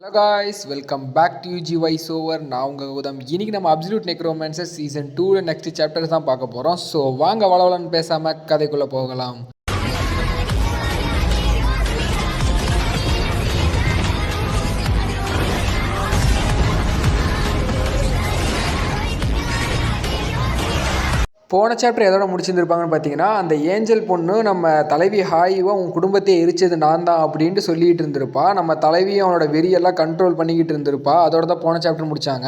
Hello guys, welcome back to UG voice over. நான் உங்கள் கௌதம். இன்னைக்கு நம்ம absolute necromancer season 2 next chapter தான் பார்க்க போகிறோம். ஸோ வாங்க வளவலன்னு பேசாமல் கதைக்குள்ளே போகலாம். போன சாப்டர் எதோட முடிச்சிருந்துருப்பாங்கன்னு பார்த்தீங்கன்னா, அந்த ஏஞ்சல் பொண்ணு நம்ம தலைவி ஹாயிவா உன் குடும்பத்தை எரிச்சது நான் தான் அப்படின்ட்டு சொல்லிட்டு இருந்திருப்பா. நம்ம தலைவியும் அவனோட வெறியெல்லாம் கண்ட்ரோல் பண்ணிக்கிட்டு இருந்திருப்பா. அதோட தான் போன சாப்டர் முடிச்சாங்க.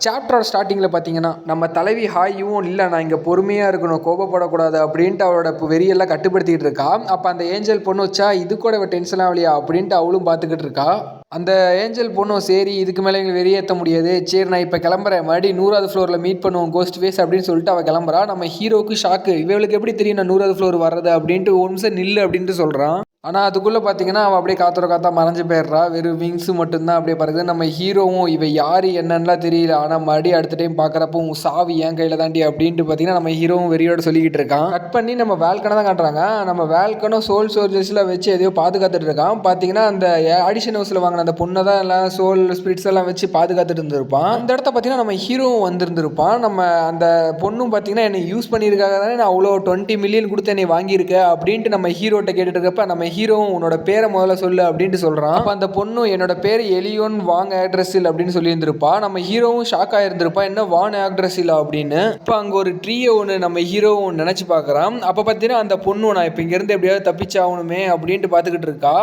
சாப்டரோட ஸ்டார்டிங்கில் பார்த்தீங்கன்னா, நம்ம தலைவி ஹாயும் இல்லை, நான் இங்கே பொறுமையாக இருக்கணும், கோபப்படக்கூடாது அப்படின்ட்டு அவளோட வெறியெல்லாம் கட்டுப்படுத்திட்டு இருக்கா. அப்போ அந்த ஏஞ்சல் பொண்ணு வச்சா இது கூட இவ டென்ஷன் ஆகலையா அப்படின்ட்டு அவளும் பார்த்துக்கிட்டு இருக்கா. அந்த ஏஞ்சல் பொண்ணும் சரி இதுக்கு மேலே எங்களுக்கு வெளியேற்ற முடியாது, சரி நான் இப்போ கிளம்புறேன், மறுபடியும் 100வது ஃப்ளோரில் மீட் பண்ணுவோம் கோஸ்ட் ஃபேஸ் அப்படின்னு சொல்லிட்டு அவள் கிளம்புறா. நம்ம ஹீரோவுக்கு ஷாக்கு, இவளுக்கு எப்படி தெரியும் நான் 100வது ஃப்ளோர் வர்றது அப்படின்ட்டு ஒரு நிமிஷம் நில்லு அப்படின்ட்டு சொல்கிறான். ஆனால் அதுக்குள்ளே பார்த்தீங்கன்னா அவள் அப்படியே காத்தா மறைஞ்சு போயிடுறா. வெறும் விங்ஸு மட்டும்தான் அப்படியே பறக்குது. நம்ம ஹீரோவும் இவ யார் என்னன்னுலாம் தெரியல, ஆனால் மறுபடியும் அடுத்த டைம் பார்க்குறப்போ உன் சாவி என் கையில் தாண்டி அப்படின்ட்டு பார்த்தீங்கன்னா நம்ம ஹீரோவும் வெறியோட சொல்லிக்கிட்டு இருக்கான். கட் பண்ணி நம்ம வேல்கனை தான் காட்டுறாங்க. நம்ம வேல்கனும் சோல் சோல்ஜர்ஸில் வச்சு எதையோ பாதுகாத்துட்டு இருக்கான். பார்த்தீங்கன்னா அந்த ஆடிஷன் ஹவுஸில் வாங்கின அந்த பொண்ணை தான் எல்லாம் சோல் ஸ்பிரிட்ஸ் எல்லாம் வச்சு பாதுகாத்துட்டு இருந்திருப்பான். அந்த இடத்த பார்த்தீங்கன்னா நம்ம ஹீரோவும் வந்திருந்திருப்பான். நம்ம அந்த பொண்ணும் பார்த்தீங்கன்னா என்னை யூஸ் பண்ணியிருக்காங்க தானே நான் அவ்வளோ 20 மில்லியன் கொடுத்து என்னை வாங்கியிருக்கேன் அப்படின்ட்டு நம்ம ஹீரோட்ட கேட்டுட்டு இருக்கப்ப நம்ம ஹீரோவும் உன்னோட பேரை முதல்ல சொல்லு அப்படின்ட்டு சொல்கிறான். அப்போ அந்த பொண்ணு என்னோட பேர் எலியோன் வாங் ஆக்ட்ரஸில் அப்படின்னு சொல்லியிருந்திருப்பா. நம்ம ஹீரோவும் ஷாக் ஆகிருந்திருப்பா, என்ன வான் ஆக்ட்ரஸில் அப்படின்னு. இப்போ அங்கே ஒரு ட்ரீயை ஒன்று நம்ம ஹீரோவும் நினச்சி பார்க்குறான். அப்போ பார்த்தீங்கன்னா அந்த பொண்ணு நான் இப்போ இங்கேருந்து எப்படியாவது தப்பிச்சாகணுமே அப்படின்ட்டு பார்த்துக்கிட்டு இருக்கா.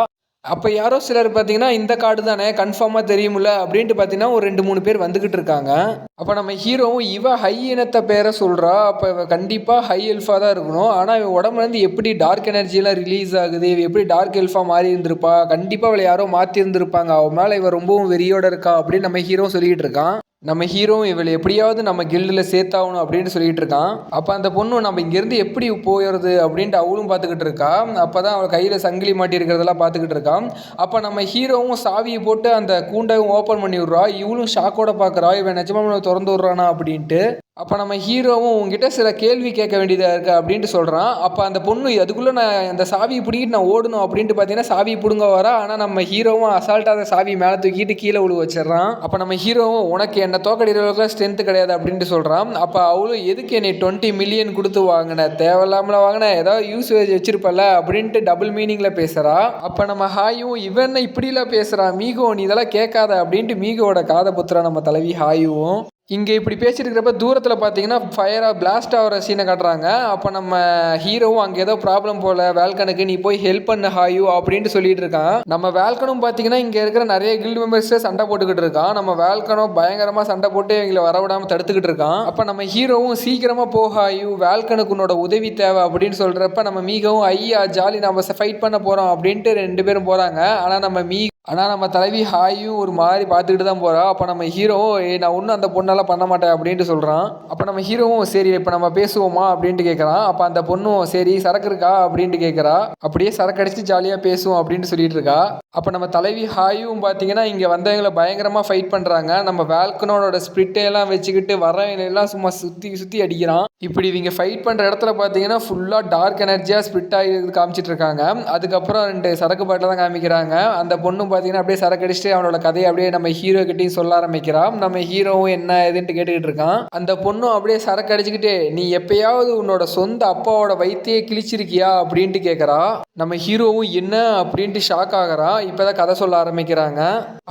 அப்போ யாரோ சிலர் பார்த்தீங்கன்னா இந்த கார்டு தானே கன்ஃபார்மாக தெரியுமில்ல அப்படின்ட்டு பார்த்தீங்கன்னா ஒரு 2-3 பேர் வந்துக்கிட்டு இருக்காங்க. அப்போ நம்ம ஹீரோவும் இவ ஹை இனத்தை பேரை சொல்கிறா. அப்போ இவ கண்டிப்பாக ஹை எல்ஃபாக தான் இருக்கணும். ஆனால் இவன் உடம்புலேருந்து எப்படி டார்க் எனர்ஜியெல்லாம் ரிலீஸ் ஆகுது, இவ எப்படி டார்க் எல்ஃபாக மாறி இருந்திருப்பா, கண்டிப்பாக அவளை யாரோ மாற்றி இருந்திருப்பாங்க, அவன் மேலே இவன் ரொம்பவும் வெறியோட இருக்கா அப்படின்னு நம்ம ஹீரோ சொல்லிக்கிட்டு இருக்கான். நம்ம ஹீரோ இவளை எப்படியாவது நம்ம கில்டில் சேர்த்தாகணும் அப்படின்ட்டு சொல்லிட்டு இருக்கான். அப்போ அந்த பொண்ணு நம்ம இங்கேருந்து எப்படி போயிடுறது அப்படின்ட்டு அவளும் பார்த்துக்கிட்டு இருக்கா. அப்போ தான் அவள் கையில் சங்கிலி மாட்டி இருக்கிறதெல்லாம் பார்த்துக்கிட்டு இருக்கான். அப்போ நம்ம ஹீரோவும் சாவியை போட்டு அந்த கூண்டையும் ஓப்பன் பண்ணி விட்றா. இவளும் ஷாக்கோட பார்க்குறா, இவன் நிஜமாக திறந்து விட்றானா அப்படின்ட்டு. அப்போ நம்ம ஹீரோவும் உங்ககிட்ட சில கேள்வி கேட்க வேண்டியதாக இருக்குது அப்படின்ட்டு சொல்கிறான். அப்போ அந்த பொண்ணு அதுக்குள்ளே நான் அந்த சாவியை பிடிக்கிட்டு நான் ஓடணும் அப்படின்ட்டு பார்த்தீங்கன்னா சாவியை பிடுங்க வரா. ஆனால் நம்ம ஹீரோவும் அசால்ட்டாக அந்த சாவி மேலே தூக்கிட்டு கீழே விழு வச்சிடறான். அப்போ நம்ம ஹீரோவும் உனக்கு என்ன தோக்கடிக்கிறவர்களுக்கு ஸ்ட்ரென்த்து கிடையாது அப்படின்ட்டு சொல்கிறான். அப்போ அவளும் எதுக்கு என்னை 20 மில்லியன் கொடுத்து வாங்கின, தேவையில்லாமல வாங்கின, ஏதாவது யூசேஜ் வச்சிருப்பல அப்படின்ட்டு டபுள் மீனிங்கில் பேசுகிறா. அப்போ நம்ம ஹாயும் இவன் இப்படிலாம் பேசுகிறான், மீகோ நீ இதெல்லாம் கேட்காத அப்படின்ட்டு மீகோட காதை புத்துறா நம்ம தலைவி ஹாயும். இங்கே இப்படி பேசியிருக்கிறப்ப தூரத்தில் பார்த்தீங்கன்னா ஃபயராக பிளாஸ்ட் ஆகிற சீனை காட்டுறாங்க. அப்போ நம்ம ஹீரோவும் அங்கே ஏதோ ப்ராப்ளம் போல் வேல்கனுக்கு நீ போய் ஹெல்ப் பண்ண ஹாயு அப்படின்ட்டு சொல்லிட்டு இருக்கான். நம்ம வேல்கனும் பார்த்தீங்கன்னா இங்கே இருக்கிற நிறைய கில்டு மெம்பர்ஸே சண்டை போட்டுக்கிட்டு இருக்கான். நம்ம வேல்கனும் பயங்கரமாக சண்டை போட்டு எங்களை வரவிடாமல் தடுத்துக்கிட்டு இருக்கான். அப்போ நம்ம ஹீரோவும் சீக்கிரமாக போ ஹாயு, வேல்கனுக்கு உன்னோட உதவி தேவை அப்படின்னு சொல்கிறப்ப நம்ம மீகவும் ஐயா ஜாலி நம்ம ஃபைட் பண்ண போகிறோம் அப்படின்ட்டு 2 பேரும் போகிறாங்க. ஆனால் நம்ம தலைவி ஹாயும் ஒரு மாதிரி பார்த்துக்கிட்டு தான் போகிறா. அப்போ நம்ம ஹீரோவும் நான் ஒன்றும் அந்த பொண்ணெல்லாம் பண்ண மாட்டேன் அப்படின்ட்டு சொல்கிறான். அப்போ நம்ம ஹீரோவும் சரி இப்போ நம்ம பேசுவோமா அப்படின்ட்டு கேட்குறான். அப்போ அந்த பொண்ணும் சரி சரக்கு இருக்கா அப்படின்ட்டு கேட்குறா. அப்படியே சரக்கு அடிச்சு ஜாலியாக பேசுவோம் அப்படின்னு சொல்லிட்டு இருக்கா. அப்போ நம்ம தலைவி ஹாயும் பார்த்தீங்கன்னா இங்கே வந்தவங்களை பயங்கரமாக ஃபைட் பண்ணுறாங்க. நம்ம வேல்கனோட ஸ்பிரிட்டையெல்லாம் வச்சுக்கிட்டு வரவங்களெல்லாம் சும்மா சுற்றி அடிக்கிறான். இப்படி இவங்க ஃபைட் பண்ணுற இடத்துல பார்த்தீங்கன்னா ஃபுல்லாக டார்க் எனர்ஜியாக ஸ்பிரிட் ஆகி காமிச்சிட்டு இருக்காங்க. அதுக்கப்புறம் 2 சரக்கு பாட்டில் தான் காமிக்கிறாங்க. அந்த பொண்ணும் பார்த்தீங்கன்னா அப்படியே சரக்கு அடிச்சுட்டு அவனோட கதையை அப்படியே நம்ம ஹீரோ கிட்டையும் சொல்ல ஆரம்பிக்கிறான். நம்ம ஹீரோவும் என்ன ஏதுன்ட்டு கேட்டுக்கிட்டு இருக்கான். அந்த பொண்ணும் அப்படியே சரக்கு அடிச்சுக்கிட்டு நீ எப்பயாவது உன்னோட சொந்த அப்பாவோட வயித்தையே கிழிச்சிருக்கியா அப்படின்ட்டு கேட்குறா. நம்ம ஹீரோவும் என்ன அப்படின்ட்டு ஷாக் ஆகிறான். இப்போதான் கதை சொல்ல ஆரம்பிக்கிறாங்க.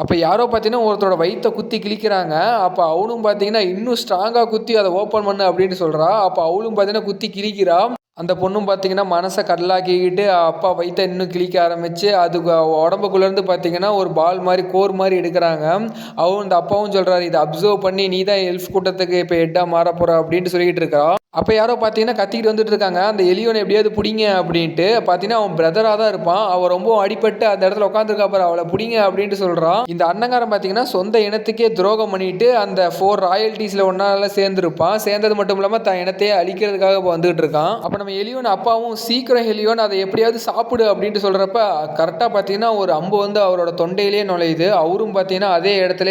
அப்போ யாரோ பார்த்தீங்கன்னா ஒருத்தரோட வயிற்றை குத்தி கிழிக்கிறாங்க. அப்போ அவனும் பார்த்தீங்கன்னா இன்னும் ஸ்ட்ராங்காக குத்தி அதை ஓப்பன் பண்ணு அப்படின்ட்டு சொல்கிறா. அப்போ அவளும் பார்த்தீங்கன்னா குத்தி கிழிக்கிறா. அந்த பொண்ணும் பார்த்தீங்கன்னா மனசை கடலாக்கிக்கிட்டு அப்பா வயிற்றை இன்னும் கிழிக்க ஆரம்பித்து அதுக்கு உடம்புக்குள்ளேருந்து பார்த்தீங்கன்னா ஒரு பால் மாதிரி கோர் மாதிரி எடுக்கிறாங்க. அவன் இந்த அப்பாவும் சொல்கிறாரு இதை அப்சர்வ் பண்ணி நீ தான் எல்ஃப் கூட்டத்துக்கு இப்போ ஹெட்டாக மாற போகிற அப்படின்ட்டு சொல்லிக்கிட்டு இருக்கா. அப்போ யாரோ பார்த்தீங்கன்னா கத்திக்கிட்டு வந்துட்டு இருக்காங்க. அந்த எலியோனை எப்படியாவது பிடிங்க அப்படின்ட்டு பார்த்தீங்கன்னா அவன் பிரதராக தான் இருப்பான். அவன் ரொம்ப அடிபட்டு அந்த இடத்துல உட்காந்துருக்கா பாரு, அவளை பிடிங்க அப்படின்ட்டு சொல்கிறான். இந்த அண்ணங்காரன் பார்த்தீங்கன்னா சொந்த இனத்துக்கே துரோகம் பண்ணிட்டு அந்த 4 ராயல்ட்டிஸில் ஒன்னால சேர்ந்துருப்பான். சேர்ந்தது மட்டும் இல்லாமல் தன் இனத்தையே அழிக்கிறதுக்காக இப்போ வந்துகிட்டு இருக்கான். அப்போ நம்ம எலியோன் அப்பாவும் சீக்கிரம் எலியோன் அதை எப்படியாவது சாப்பிடு அப்படின்ட்டு சொல்கிறப்ப கரெக்டாக பார்த்தீங்கன்னா ஒரு அம்பு வந்து அவரோட தொண்டையிலே நுழையுது. அவரும் பார்த்தீங்கன்னா அதே இடத்துல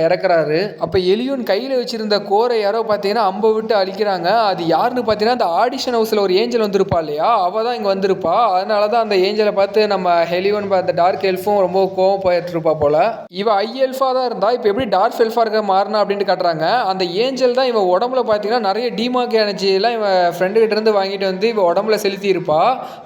இறக்குறாரு. அப்போ எலியோன் கையில் வச்சிருந்த கோரை யாரோ பார்த்தீங்கன்னா அம்பை விட்டு அழிக்கிறாங்க. அது யாருன்னு பார்த்தீங்கன்னா அந்த ஆடிஷன் ஹவுஸில் ஒரு ஏஞ்சல் வந்திருப்பா இல்லையா, அவள் தான் இங்கே வந்திருப்பா. அதனால தான் அந்த ஏஞ்சலை பார்த்து நம்ம ஹெலியோன் அந்த டார்க் எல்ஃபும் ரொம்ப கோவம் போயிட்டு இருப்பா போல. இவ ஐ எல்ஃபா தான் இருந்தா, இப்போ எப்படி டார்க் எல்ஃபா இருக்க மாறினா அப்படின்னு காட்டுறாங்க. அந்த ஏஞ்சல் தான் இவன் உடம்புல பார்த்தீங்கன்னா நிறைய டிமாக் எனர்ஜி எல்லாம் இவன் ஃப்ரெண்டு கிட்ட இருந்து வாங்கிட்டு வந்து இவ உடம்புல செலுத்தி இருப்பா.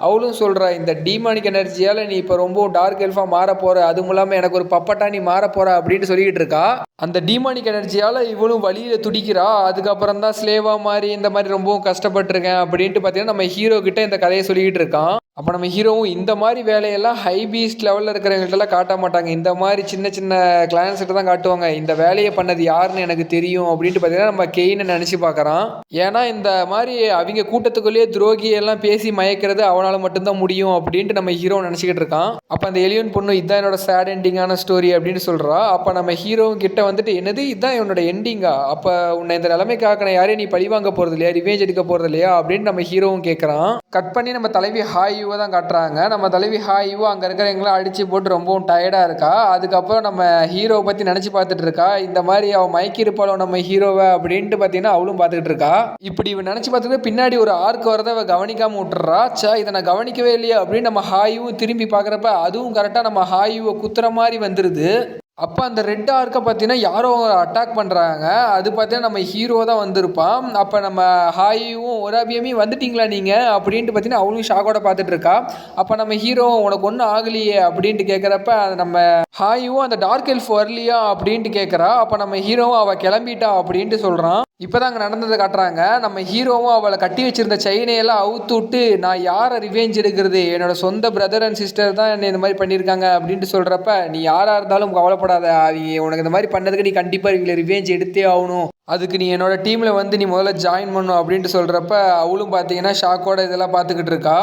அவளும் சொல்றா, இந்த டிமானிக் எனர்ஜியால நீ இப்போ ரொம்ப டார்க் எல்ஃபா மாற போற, அதுவும் இல்லாமல் எனக்கு ஒரு பப்பட்டா நீ மாற போற அப்படின்னு சொல்லிக்கிட்டு இருக்கா. அந்த டிமானிக் எனர்ஜியால இவளும் வழியில துடிக்கிறா. அதுக்கப்புறம் தான் ஸ்லேவா மாதிரி இந்த மாதிரி ரொம்பவும் கஷ்டப்பட்டிருக்கேன் அப்படின்ட்டு பார்த்தீங்கன்னா நம்ம ஹீரோ கிட்ட இந்த கதையை சொல்லிக்கிட்டு இருக்கான். அப்போ நம்ம ஹீரோவும் இந்த மாதிரி வேலையெல்லாம் ஹை பீஸ்ட் லெவலில் இருக்கிறவங்கள்ட்டலாம் காட்ட மாட்டாங்க, இந்த மாதிரி சின்ன சின்ன கிளைண்ட்ஸ்கிட்ட தான் காட்டுவாங்க. இந்த வேலையை பண்ணது யாருன்னு எனக்கு தெரியும் அப்படின்ட்டு பார்த்தீங்கன்னா நம்ம கெயினை நினச்சி பார்க்குறான். ஏன்னா இந்த மாதிரி அவங்க கூட்டத்துக்குள்ளேயே துரோகியெல்லாம் பேசி மயக்கிறது அவனால் மட்டும்தான் முடியும் அப்படின்ட்டு நம்ம ஹீரோ நினச்சிக்கிட்டு இருக்கான். அப்போ அந்த எலியன் பொண்ணு இதுதான் என்னோட சேட் எண்டிங்கான ஸ்டோரி அப்படின்னு சொல்கிறா. அப்போ நம்ம ஹீரோ கிட்ட வந்துட்டு என்னது இதுதான் என்னோட எண்டிங்கா, அப்போ உன்னை இந்த நிலைமைக்காக யாரையும் நீ பழி வாங்க போகிறது இல்லையா, ரிவேஞ்ச் எடுக்க போகிறது இல்லையா அப்படின்னு நம்ம ஹீரோவும் கேட்குறான். கட் பண்ணி நம்ம தலைவி ஹாயுவை தான் காட்டுறாங்க. நம்ம தலைவி ஹாயுவை அங்கே இருக்கிறவங்களாம் அடித்து போட்டு ரொம்பவும் டயர்டாக இருக்கா. அதுக்கப்புறம் நம்ம ஹீரோவை பற்றி நினச்சி பார்த்துட்டு இருக்கா. இந்த மாதிரி அவன் மயக்கி இருப்பாளோ நம்ம ஹீரோவை அப்படின்ட்டு பார்த்தீங்கன்னா அவளும் பார்த்துக்கிட்டு இருக்கா. இப்படி இவன் நினச்சி பார்த்துட்டு பின்னாடி ஒரு ஆர்க் வரதை அவள் கவனிக்காமல் விட்டுறா. இதை நான் கவனிக்கவே இல்லையா அப்படின்னு நம்ம ஹாயுவும் திரும்பி பார்க்குறப்ப அதுவும் கரெக்டாக நம்ம ஹாயுவை குத்துற மாதிரி வந்துடுது. அப்போ அந்த ரெட் ஆர்க்கை பார்த்தீங்கன்னா யாரோ அட்டாக் பண்ணுறாங்க. அது பார்த்தீங்கன்னா நம்ம ஹீரோ தான் வந்திருப்பான். அப்போ நம்ம ஹாயும் ஒராபியமே வந்துட்டிங்களா நீங்கள் அப்படின்ட்டு பார்த்தீங்கன்னா அவளும் ஷாக்கோட பார்த்துட்டு இருக்கா. அப்போ நம்ம ஹீரோ உனக்கு ஒன்றும் ஆகலையே அப்படின்ட்டு கேட்குறப்ப நம்ம ஹாயும் அந்த டார்க் எல்ஃப் வரலையா அப்படின்ட்டு கேட்குறா. அப்போ நம்ம ஹீரோவும் அவள் கிளம்பிட்டா அப்படின்ட்டு சொல்கிறான். இப்போ தான் அங்கே நடந்ததை காட்டுறாங்க. நம்ம ஹீரோவும் அவளை கட்டி வச்சிருந்த செயினையெல்லாம் அவுத்து விட்டு நான் யாரை ரிவேஞ்ச் எடுக்கிறது, என்னோட சொந்த பிரதர் அண்ட் சிஸ்டர் தான் என்னை இந்த மாதிரி பண்ணியிருக்காங்க அப்படின்ட்டு சொல்கிறப்ப நீ யாராக இருந்தாலும் கவலைப்படாத, அவங்க உனக்கு இந்த மாதிரி பண்ணதுக்கு நீ கண்டிப்பாக இவங்களை ரிவேஞ்ச் எடுத்தே ஆகணும், அதுக்கு நீ என்னோட டீமில் வந்து நீ முதல்ல ஜாயின் பண்ணும் அப்படின்ட்டு சொல்கிறப்ப அவளும் பார்த்தீங்கன்னா ஷாக்கோட இதெல்லாம் பார்த்துக்கிட்டு இருக்கா.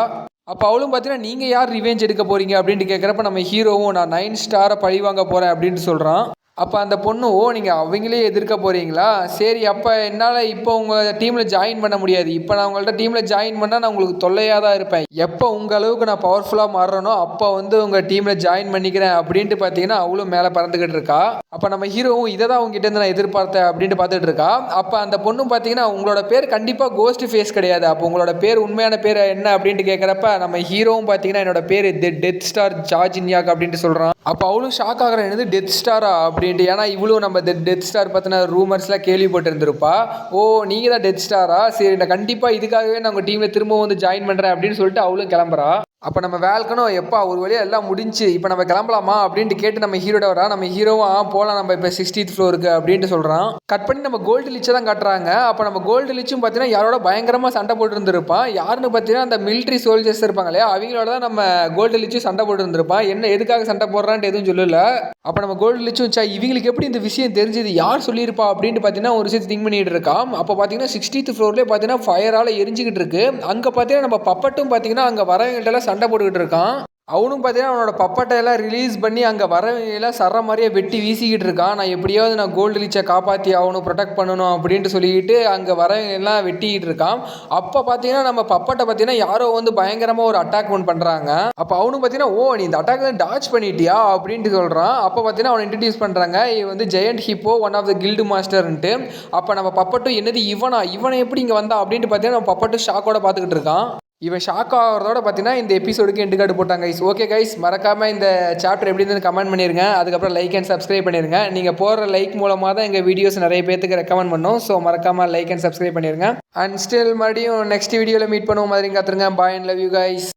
அப்போ அவளும் பார்த்தீங்கன்னா நீங்கள் யார் ரிவேஞ்ச் எடுக்க போகிறீங்க அப்படின்ட்டு கேட்குறப்ப நம்ம ஹீரோவும் நான் 9 ஸ்டாரை பழி வாங்க போகிறேன் அப்படின்ட்டு சொல்கிறான். அப்போ அந்த பொண்ணு நீங்கள் அவங்களே எதிர்க்க போகிறீங்களா, சரி அப்போ என்னால் இப்போ உங்கள் டீமில் ஜாயின் பண்ண முடியாது, இப்போ நான் உங்கள்கிட்ட டீமில் ஜாயின் பண்ணால் நான் உங்களுக்கு தொல்லையாக தான் இருப்பேன், எப்போ உங்கள் அளவுக்கு நான் பவர்ஃபுல்லாக மாறுறனோ அப்போ வந்து உங்கள் டீமில் ஜாயின் பண்ணிக்கிறேன் அப்படின்ட்டு பார்த்தீங்கன்னா அவளும் மேலே பறந்துக்கிட்டு இருக்கா. அப்போ நம்ம ஹீரோவும் இதை தான் உங்ககிட்ட நான் எதிர்பார்த்தேன் அப்படின்ட்டு பார்த்துட்டு இருக்கா. அப்போ அந்த பொண்ணும் பார்த்தீங்கன்னா உங்களோட பேர் கண்டிப்பாக கோஸ்ட் ஃபேஸ் கிடையாது, அப்போ உங்களோட பேர் உண்மையான பேர் என்ன அப்படின்ட்டு கேட்குறப்ப நம்ம ஹீரோவும் பார்த்தீங்கன்னா என்னோட பேர் டெத் ஸ்டார் ஜார்ஜினியாக் அப்படின்ட்டு சொல்கிறான். அப்போ அவளும் ஷாக் ஆகிற என்னது டெத் ஸ்டாரா அப்படின்ட்டு, ஏன்னா இவ்வளோ நம்ம டெத் ஸ்டார் பற்றின ரூமர்ஸ்லாம் கேள்விப்பட்டிருந்திருப்பா. ஓ நீங்கள் தான் டெத் ஸ்டாரா, சரி நான் கண்டிப்பாக இதுக்காகவே நான் உங்கள் டீமில் திரும்ப வந்து ஜாயின் பண்ணுறேன் அப்படின்னு சொல்லிட்டு அவளும் கிளம்புறா. அப்போ நம்ம வேல்கனும் எப்பா ஒரு வழியாக எல்லாம் முடிஞ்சு இப்போ நம்ம கிளம்பலாமா அப்படின்ட்டு கேட்டு நம்ம ஹீரோட வரா. நம்ம ஹீரோவும் போகலாம் நம்ம இப்போ 60th ஃப்ளோருக்கு அப்படின்ட்டு சொல்கிறான். கட் பண்ணி நம்ம கோல்டு லிச்சை தான் காட்டுறாங்க. அப்போ நம்ம கோல்டு லிச்சும் பார்த்தீங்கன்னா யாரோட பயங்கரமாக சண்டை போட்டு இருந்திருப்பான். யாருன்னு பார்த்தீங்கன்னா அந்த மிலிட்ரி சோல்ஜர்ஸ் இருப்பாங்க இல்லையா, அவங்களோட தான் நம்ம கோல்டு லிச்சும் சண்டை போட்டு இருந்திருப்பான். என்ன எதுக்காக சண்டை போடுறான்ட்டு எதுவும் சொல்லல. அப்போ நம்ம கோல்டு லிச்சும் இவங்களுக்கு எப்படி இந்த விஷயம் தெரிஞ்சது, யார் சொல்லியிருப்பா அப்படின்ட்டு பார்த்தீங்கன்னா ஒரு விஷயத்தை திங்க் பண்ணிட்டு இருக்கான். அப்போ பார்த்தீங்கன்னா 60th ஃப்ளோர்லேயே பார்த்தீங்கன்னா ஃபயரால் எரிஞ்சிக்கிட்டு இருக்கு. அங்கே பார்த்தீங்கன்னா நம்ம பப்பட்டும் பார்த்தீங்கன்னா அங்கே வரவங்கள்ட்ட சண்டை போட்டுக்கிட்டு இருக்கான். அவனும் பார்த்தீங்கன்னா அவனோட பப்பட்டையெல்லாம் ரிலீஸ் பண்ணி அங்கே வரவங்கெல்லாம் சர மாதிரியே வெட்டி வீசிக்கிட்டு இருக்கான். நான் எப்படியாவது நான் கோல்டு லிச்சை காப்பாற்றி ஆகணும், ப்ரொடெக்ட் பண்ணணும் அப்படின்ட்டு சொல்லிக்கிட்டு அங்கே வரவங்கெல்லாம் வெட்டிக்கிட்டு இருக்கான். அப்போ பார்த்தீங்கன்னா நம்ம பப்பட்டை பார்த்தீங்கன்னா யாரோ வந்து பயங்கரமாக ஒரு அட்டாக்மெண்ட் பண்ணுறாங்க. அப்போ அவனும் பார்த்தீங்கன்னா ஓ நீ இந்த அட்டாக் தான் டாச் பண்ணிட்டியா அப்படின்ட்டு சொல்கிறான். அப்போ பார்த்தீங்கன்னா அவனை இன்ட்ரடியூஸ் பண்ணுறாங்க, இது வந்து giant hippo one of the guild மாஸ்டர்ன்ட்டு. அப்போ நம்ம பப்பட்டும் என்னது இவனை எப்படி இங்கே வந்தா அப்படின்ட்டு பார்த்தீங்கன்னா நம்ம பப்பட்டும் ஷாக்கோட பார்த்துக்கிட்டு இருக்கான். இவன் ஷாக் ஆகிறதோட பார்த்தீங்கன்னா இந்த எபிசோடுக்கு எண்டு கார்டு போட்டாங்க கைஸ். ஓகே கைஸ், மறக்காமல் இந்த சாப்டர் எப்படி இருந்து கமெண்ட் பண்ணிடுங்க. அதுக்கப்புறம் லைக் அண்ட் சப்ஸ்கிரைப் பண்ணிடுங்க. நீங்கள் போகிற லைக் மூலமாக தான் எங்கள் வீடியோஸ் நிறைய பேருக்கு ரெக்கமெண்ட் பண்ணோம். ஸோ மறக்காமல் லைக் அண்ட் சப்ஸ்கிரைப் பண்ணிடுங்க. அண்ட் ஸ்டில் மறுபடியும் நெக்ஸ்ட் வீடியோவில் மீட் பண்ணுவோம் மாதிரி காத்துருங்க. பாய் அண்ட் லவ் யூ கைஸ்.